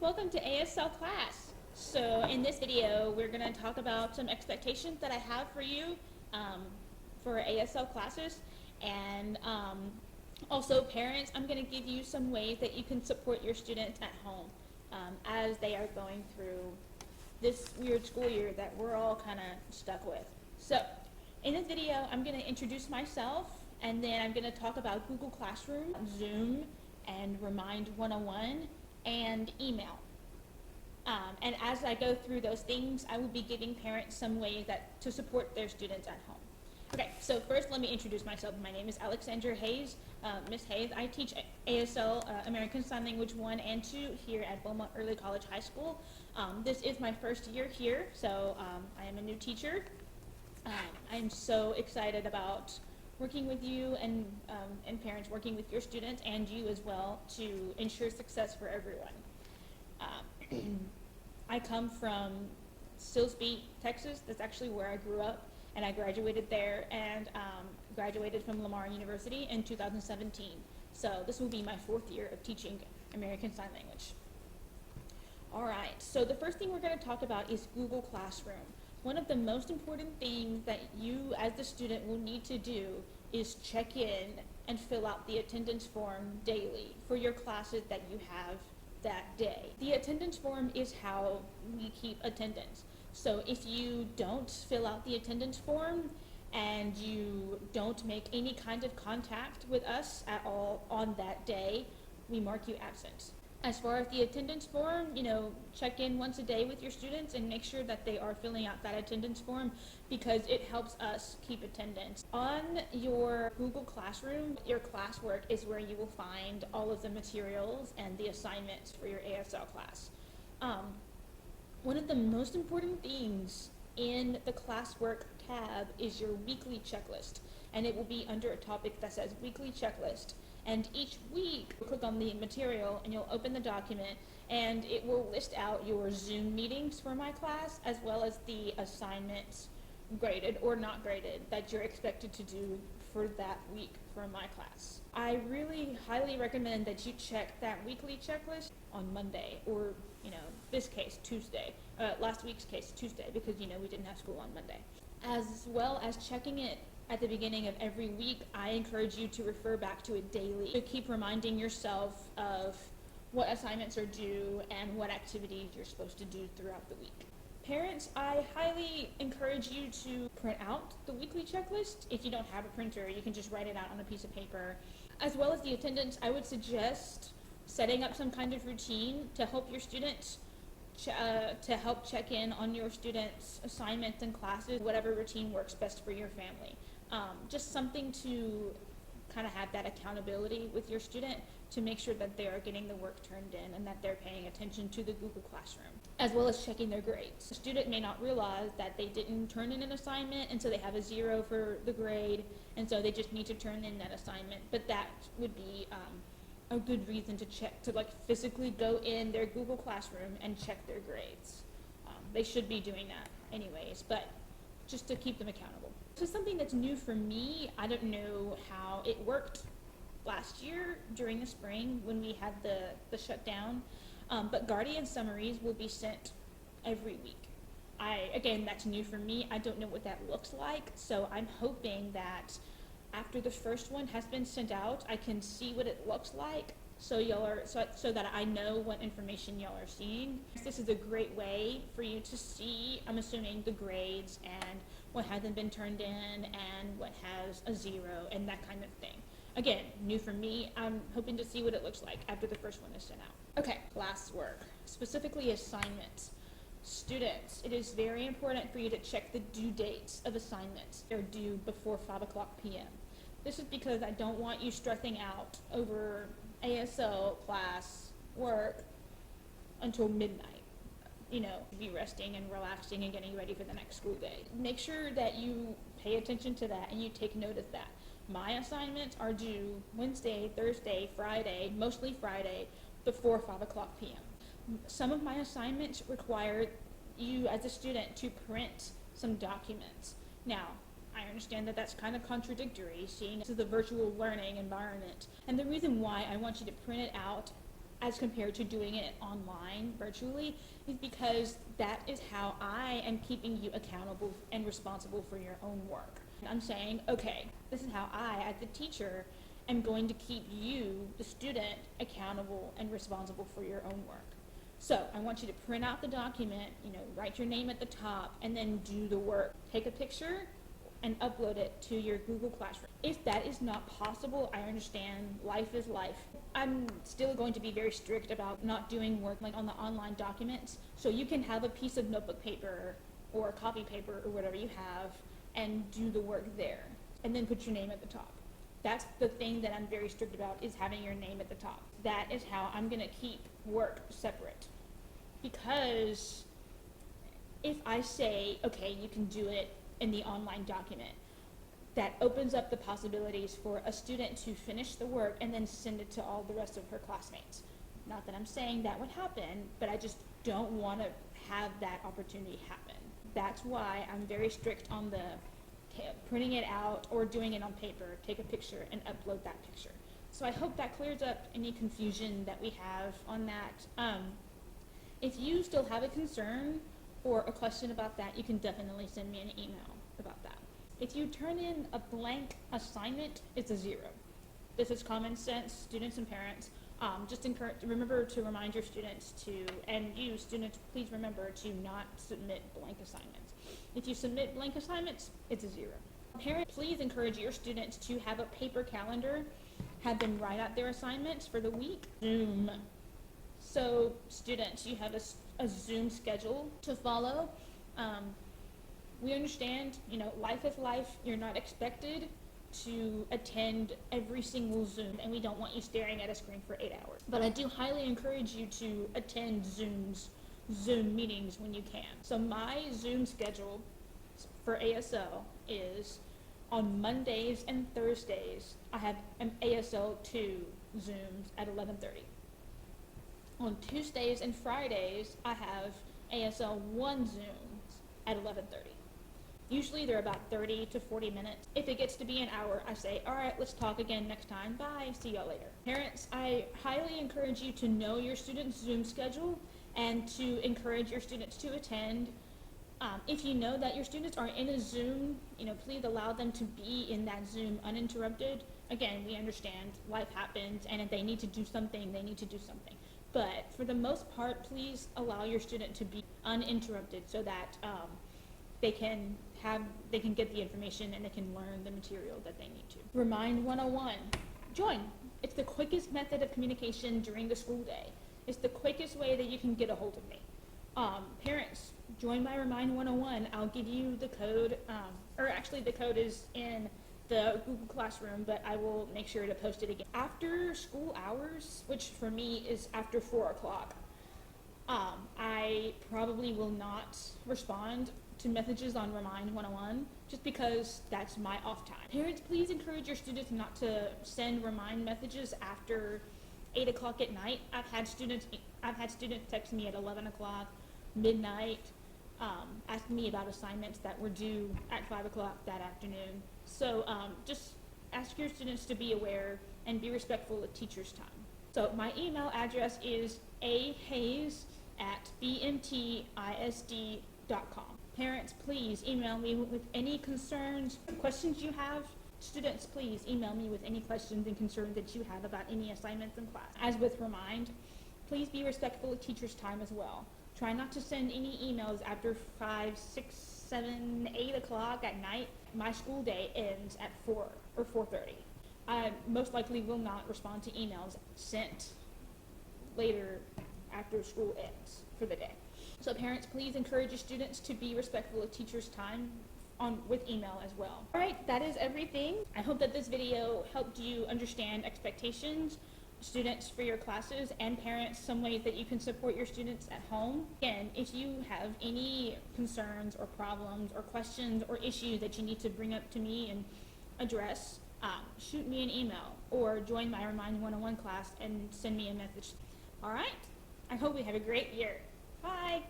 Welcome to ASL class. So in this video, we're going to talk about some expectations that I have for you for ASL classes, and also parents, I'm going to give you some ways that you can support your students at home as they are going through this weird school year that we're all kind of stuck with. So in this video, I'm going to introduce myself, and then I'm going to talk about Google Classroom, Zoom, and Remind 101, and email. And as I go through those things, I will be giving parents some ways to support their students at home. Okay, so first let me introduce myself. My name is Alexandra Hayes. Miss Hayes, I teach ASL, American Sign Language 1 and 2 here at Beaumont Early College High School. This is my first year here, so I am a new teacher. I'm so excited about working with you and parents working with your students and you as well to ensure success for everyone. I come from Silsbee, Texas. That's actually where I grew up, and I graduated there and graduated from Lamar University in 2017. So this will be my 4th year of teaching American Sign Language. All right, so the first thing we're going to talk about is Google Classroom. One of the most important things that you as the student will need to do is check in and fill out the attendance form daily for your classes that you have that day. The attendance form is how we keep attendance. So if you don't fill out the attendance form and you don't make any kind of contact with us at all on that day, we mark you absent. As far as the attendance form, check in once a day with your students and make sure that they are filling out that attendance form because it helps us keep attendance. On your Google Classroom, your classwork is where you will find all of the materials and the assignments for your ASL class. One of the most important things in the classwork tab is your weekly checklist, and it will be under a topic that says weekly checklist. And each week, you'll click on the material and you'll open the document and it will list out your Zoom meetings for my class as well as the assignments, graded or not graded, that you're expected to do for that week for my class. I really highly recommend that you check that weekly checklist on Monday or, this case, Tuesday. Last week's case, Tuesday, because, we didn't have school on Monday. As well as checking it at the beginning of every week, I encourage you to refer back to it daily. So keep reminding yourself of what assignments are due and what activities you're supposed to do throughout the week. Parents, I highly encourage you to print out the weekly checklist. If you don't have a printer, you can just write it out on a piece of paper. As well as the attendance, I would suggest setting up some kind of routine to help your students to help check in on your students' assignments and classes, whatever routine works best for your family. Just something to kind of have that accountability with your student to make sure that they are getting the work turned in and that they're paying attention to the Google Classroom, as well as checking their grades. The student may not realize that they didn't turn in an assignment, and so they have a 0 for the grade, and so they just need to turn in that assignment. But that would be a good reason to check, to physically go in their Google Classroom and check their grades. They should be doing that anyways, but just to keep them accountable. So something that's new for me, I don't know how it worked last year during the spring when we had the shutdown, but Guardian summaries will be sent every week. Again, that's new for me. I don't know what that looks like, so I'm hoping that after the first one has been sent out, I can see what it looks like so that I know what information y'all are seeing. This is a great way for you to see, I'm assuming, the grades and what hasn't been turned in and what has a 0 and that kind of thing. Again, new for me. I'm hoping to see what it looks like after the first one is sent out. Okay, classwork, specifically assignments. Students, it is very important for you to check the due dates of assignments. They're due before 5 o'clock p.m. This is because I don't want you stressing out over ASL class work until midnight. Be resting and relaxing and getting ready for the next school day. Make sure that you pay attention to that and you take note of that. My assignments are due Wednesday, Thursday, Friday, mostly Friday, before 5 o'clock p.m. Some of my assignments require you as a student to print some documents. Now, I understand that that's kind of contradictory, seeing this is a virtual learning environment. And the reason why I want you to print it out as compared to doing it online virtually is because that is how I am keeping you accountable and responsible for your own work. I'm saying, okay, this is how I, as the teacher, am going to keep you, the student, accountable and responsible for your own work. So I want you to print out the document, write your name at the top, and then do the work. Take a picture and upload it to your Google Classroom. If that is not possible, I understand, life is life. I'm still going to be very strict about not doing work like on the online documents, so you can have a piece of notebook paper or copy paper or whatever you have and do the work there, and then put your name at the top. That's the thing that I'm very strict about, is having your name at the top. That is how I'm gonna keep work separate. Because if I say, okay, you can do it in the online document, that opens up the possibilities for a student to finish the work and then send it to all the rest of her classmates. Not that I'm saying that would happen, but I just don't want to have that opportunity happen. That's why I'm very strict on the printing it out or doing it on paper, take a picture and upload that picture. So I hope that clears up any confusion that we have on that. If you still have a concern or a question about that, you can definitely send me an email about that. If you turn in a blank assignment, it's a 0. This is common sense, students and parents. Just remember to remind your students and you students, please remember to not submit blank assignments. If you submit blank assignments, it's a 0. Parents, please encourage your students to have a paper calendar, have them write out their assignments for the week. Zoom. So students, you have a Zoom schedule to follow. We understand, life is life. You're not expected to attend every single Zoom, and we don't want you staring at a screen for 8 hours. But I do highly encourage you to attend Zoom meetings when you can. So my Zoom schedule for ASL is on Mondays and Thursdays, I have an ASL 2 Zooms at 11:30. On Tuesdays and Fridays, I have ASL 1 Zooms at 11:30. Usually they're about 30 to 40 minutes. If it gets to be an hour, I say, all right, let's talk again next time. Bye, see y'all later. Parents, I highly encourage you to know your students' Zoom schedule and to encourage your students to attend. If you know that your students are in a Zoom, please allow them to be in that Zoom uninterrupted. Again, we understand life happens, and if they need to do something, they need to do something. But for the most part, please allow your student to be uninterrupted so that they can get the information and they can learn the material that they need to. Remind 101. Join. It's the quickest method of communication during the school day. It's the quickest way that you can get a hold of me. Parents, join my Remind 101. I'll give you the code, or actually the code is in the Google Classroom, but I will make sure to post it again. After school hours, which for me is after 4 o'clock, I probably will not respond to messages on Remind 101 just because that's my off time. Parents, please encourage your students not to send Remind messages after 8 o'clock at night. I've had students text me at 11 o'clock, midnight, asking me about assignments that were due at 5 o'clock that afternoon. So just ask your students to be aware and be respectful of teachers' time. So my email address is ahayes@bmtisd.com. Parents, please email me with any concerns, questions you have. Students, please email me with any questions and concerns that you have about any assignments in class. As with Remind, please be respectful of teachers' time as well. Try not to send any emails after 5, 6, 7, 8 o'clock at night. My school day ends at 4 or 4:30. I most likely will not respond to emails sent later after school ends for the day. So parents, please encourage your students to be respectful of teachers' time with email as well. All right, that is everything. I hope that this video helped you understand expectations, students for your classes, and parents, some ways that you can support your students at home. Again, if you have any concerns or problems or questions or issues that you need to bring up to me and address, shoot me an email or join my Remind 101 class and send me a message. All right, I hope we have a great year. Bye.